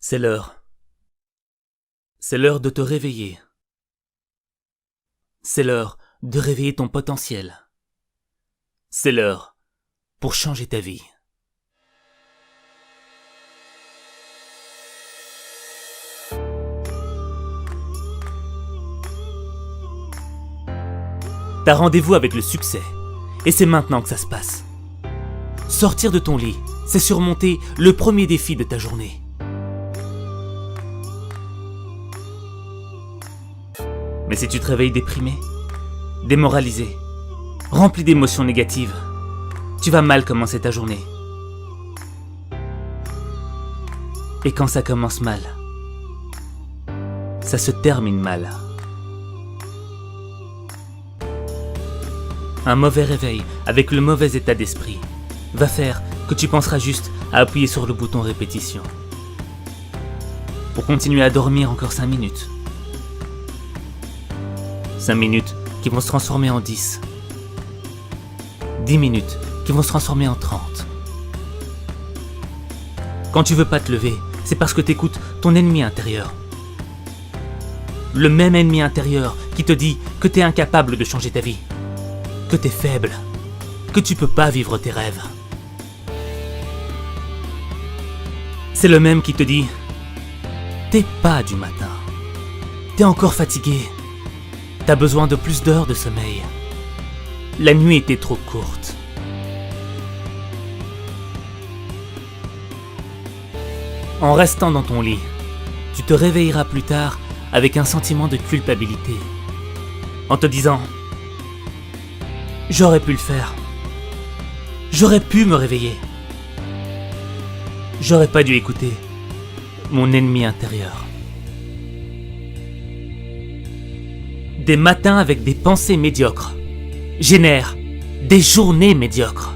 C'est l'heure. C'est l'heure de te réveiller. C'est l'heure de réveiller ton potentiel. C'est l'heure pour changer ta vie. T'as rendez-vous avec le succès, et c'est maintenant que ça se passe. Sortir de ton lit, c'est surmonter le premier défi de ta journée. Mais si tu te réveilles déprimé, démoralisé, rempli d'émotions négatives, tu vas mal commencer ta journée. Et quand ça commence mal, ça se termine mal. Un mauvais réveil avec le mauvais état d'esprit va faire que tu penseras juste à appuyer sur le bouton répétition pour continuer à dormir encore 5 minutes. 5 minutes qui vont se transformer en 10. 10 minutes qui vont se transformer en 30. Quand tu veux pas te lever, c'est parce que t'écoutes ton ennemi intérieur. Le même ennemi intérieur qui te dit que t'es incapable de changer ta vie, que t'es faible, que tu peux pas vivre tes rêves. C'est le même qui te dit « T'es pas du matin, t'es encore fatigué, t'as besoin de plus d'heures de sommeil, la nuit était trop courte. » En restant dans ton lit, tu te réveilleras plus tard avec un sentiment de culpabilité, en te disant « J'aurais pu le faire. J'aurais pu me réveiller. J'aurais pas dû écouter mon ennemi intérieur. » Des matins avec des pensées médiocres génèrent des journées médiocres.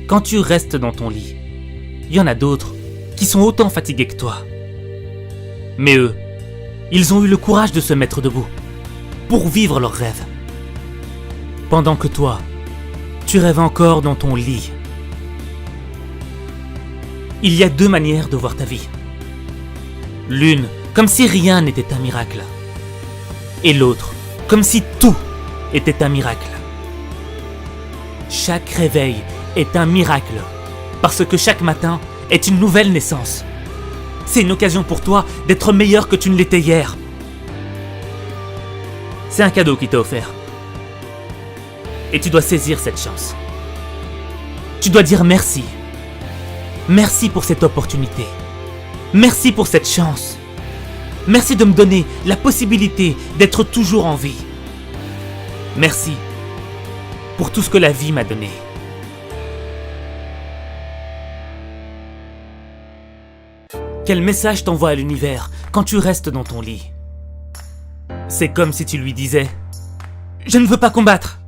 Quand tu restes dans ton lit, il y en a d'autres qui sont autant fatigués que toi. Mais eux, ils ont eu le courage de se mettre debout pour vivre leurs rêves. Pendant que toi, tu rêves encore dans ton lit. Il y a 2 manières de voir ta vie. L'une, comme si rien n'était un miracle. Et l'autre, comme si tout était un miracle. Chaque réveil est un miracle, parce que chaque matin est une nouvelle naissance. C'est une occasion pour toi d'être meilleur que tu ne l'étais hier. C'est un cadeau qui t'est offert. Et tu dois saisir cette chance. Tu dois dire merci. Merci pour cette opportunité. Merci pour cette chance. Merci de me donner la possibilité d'être toujours en vie. Merci pour tout ce que la vie m'a donné. Quel message t'envoie à l'univers quand tu restes dans ton lit? C'est comme si tu lui disais « Je ne veux pas combattre.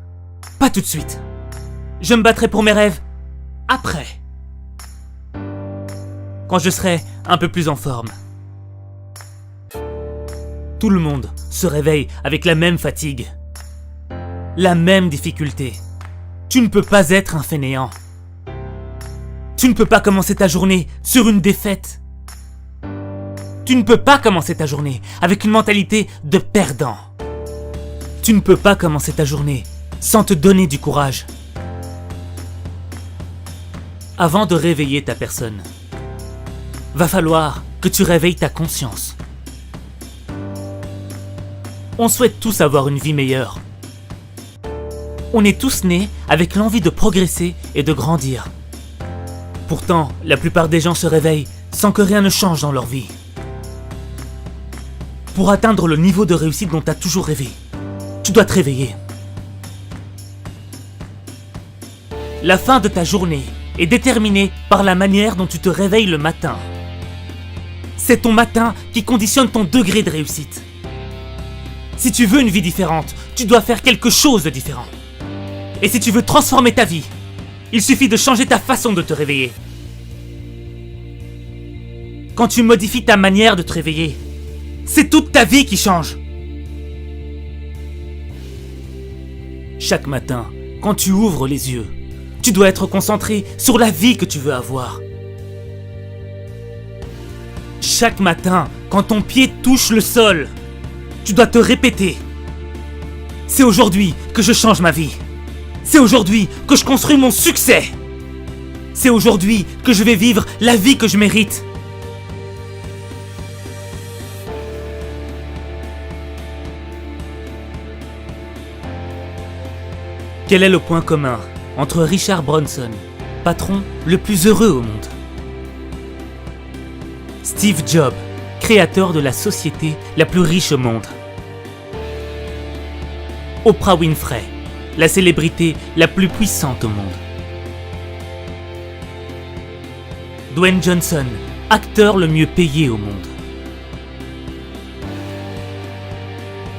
Pas tout de suite. Je me battrai pour mes rêves après. Quand je serai un peu plus en forme. » Tout le monde se réveille avec la même fatigue, la même difficulté. Tu ne peux pas être un fainéant. Tu ne peux pas commencer ta journée sur une défaite. Tu ne peux pas commencer ta journée avec une mentalité de perdant. Tu ne peux pas commencer ta journée sans te donner du courage. Avant de réveiller ta personne, va falloir que tu réveilles ta conscience. On souhaite tous avoir une vie meilleure. On est tous nés avec l'envie de progresser et de grandir. Pourtant, la plupart des gens se réveillent sans que rien ne change dans leur vie. Pour atteindre le niveau de réussite dont tu as toujours rêvé, tu dois te réveiller. La fin de ta journée est déterminée par la manière dont tu te réveilles le matin. C'est ton matin qui conditionne ton degré de réussite. Si tu veux une vie différente, tu dois faire quelque chose de différent. Et si tu veux transformer ta vie, il suffit de changer ta façon de te réveiller. Quand tu modifies ta manière de te réveiller, c'est toute ta vie qui change. Chaque matin, quand tu ouvres les yeux, tu dois être concentré sur la vie que tu veux avoir. chaque matin, quand ton pied touche le sol, tu dois te répéter. C'est aujourd'hui que je change ma vie. C'est aujourd'hui que je construis mon succès. C'est aujourd'hui que je vais vivre la vie que je mérite. Quel est le point commun entre Richard Branson, patron le plus heureux au monde, Steve Jobs, créateur de la société la plus riche au monde, Oprah Winfrey, la célébrité la plus puissante au monde, Dwayne Johnson, acteur le mieux payé au monde,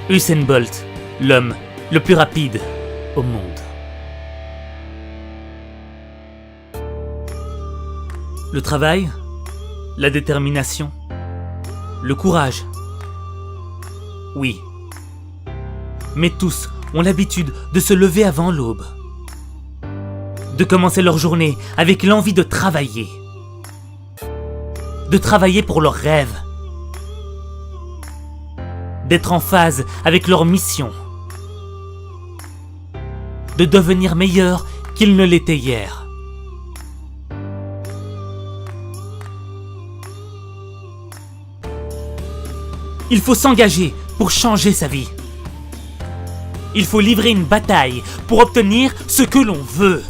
Usain Bolt, l'homme le plus rapide au monde. Le travail, la détermination, le courage. Oui. Mais tous ont l'habitude de se lever avant l'aube, de commencer leur journée avec l'envie de travailler pour leurs rêves, d'être en phase avec leur mission, de devenir meilleurs qu'ils ne l'étaient hier. Il faut s'engager pour changer sa vie. Il faut livrer une bataille pour obtenir ce que l'on veut.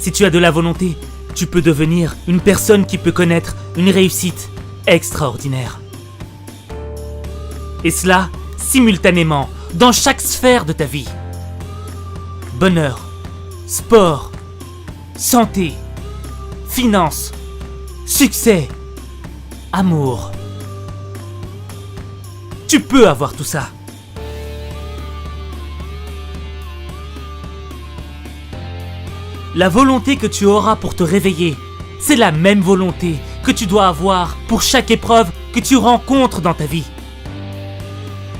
Si tu as de la volonté, tu peux devenir une personne qui peut connaître une réussite extraordinaire. Et cela, simultanément, dans chaque sphère de ta vie. Bonheur, sport, santé, finances, succès, amour. Tu peux avoir tout ça. La volonté que tu auras pour te réveiller, c'est la même volonté que tu dois avoir pour chaque épreuve que tu rencontres dans ta vie.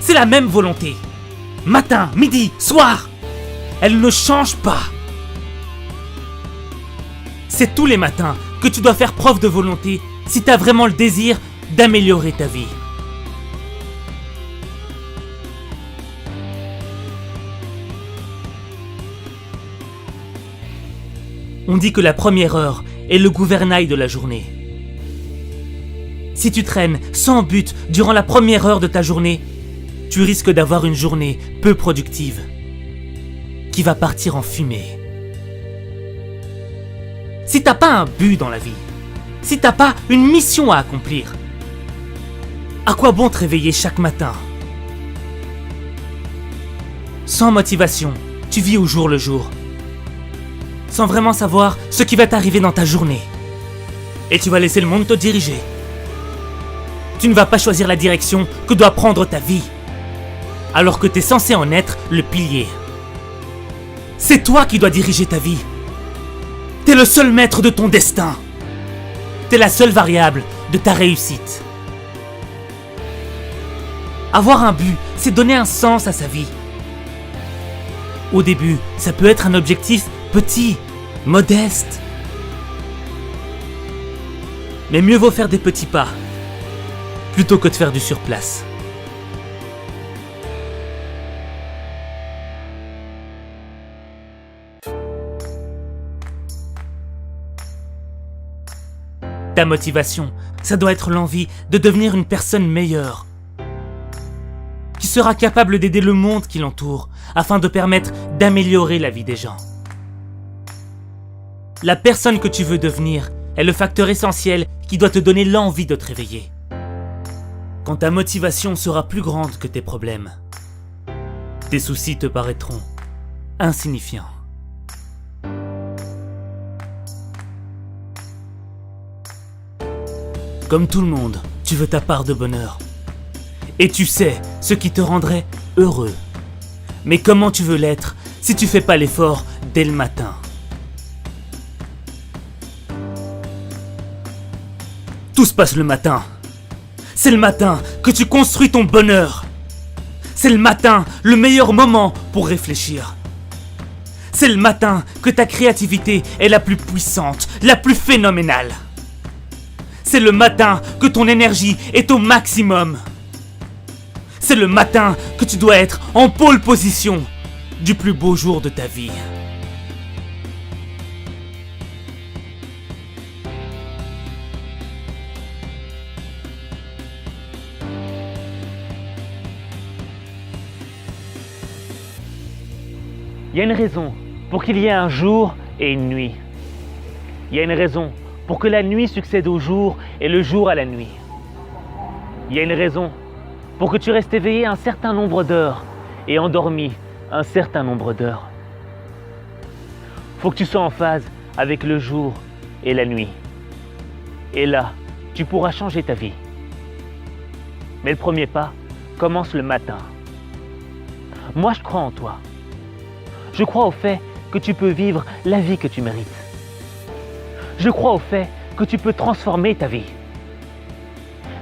C'est la même volonté. Matin, midi, soir. Elle ne change pas. C'est tous les matins que tu dois faire preuve de volonté si tu as vraiment le désir d'améliorer ta vie. On dit que la première heure est le gouvernail de la journée. Si tu traînes sans but durant la première heure de ta journée, tu risques d'avoir une journée peu productive, qui va partir en fumée. Si t'as pas un but dans la vie, si t'as pas une mission à accomplir, à quoi bon te réveiller chaque matin? Sans motivation, tu vis au jour le jour, sans vraiment savoir ce qui va t'arriver dans ta journée. Et tu vas laisser le monde te diriger. Tu ne vas pas choisir la direction que doit prendre ta vie, alors que tu es censé en être le pilier. C'est toi qui dois diriger ta vie. T'es le seul maître de ton destin. T'es la seule variable de ta réussite. Avoir un but, c'est donner un sens à sa vie. Au début, ça peut être un objectif petit, modeste. Mais mieux vaut faire des petits pas, plutôt que de faire du surplace. Ta motivation, ça doit être l'envie de devenir une personne meilleure, qui sera capable d'aider le monde qui l'entoure, afin de permettre d'améliorer la vie des gens. La personne que tu veux devenir est le facteur essentiel qui doit te donner l'envie de te réveiller. Quand ta motivation sera plus grande que tes problèmes, tes soucis te paraîtront insignifiants. Comme tout le monde, tu veux ta part de bonheur. Et tu sais ce qui te rendrait heureux. Mais comment tu veux l'être si tu fais pas l'effort dès le matin? Tout se passe le matin. C'est le matin que tu construis ton bonheur. C'est le matin le meilleur moment pour réfléchir. C'est le matin que ta créativité est la plus puissante, la plus phénoménale. C'est le matin que ton énergie est au maximum. C'est le matin que tu dois être en pole position du plus beau jour de ta vie. Il y a une raison pour qu'il y ait un jour et une nuit. Il y a une raison pour que la nuit succède au jour et le jour à la nuit. Il y a une raison pour que tu restes éveillé un certain nombre d'heures et endormi un certain nombre d'heures. Faut que tu sois en phase avec le jour et la nuit. Et là, tu pourras changer ta vie. Mais le premier pas commence le matin. Moi, je crois en toi. Je crois au fait que tu peux vivre la vie que tu mérites. Je crois au fait que tu peux transformer ta vie.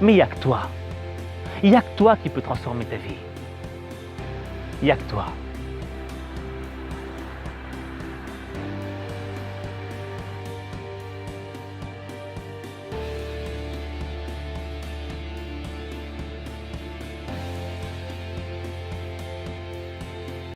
Mais il n'y a que toi. Il n'y a que toi qui peux transformer ta vie. Il n'y a que toi.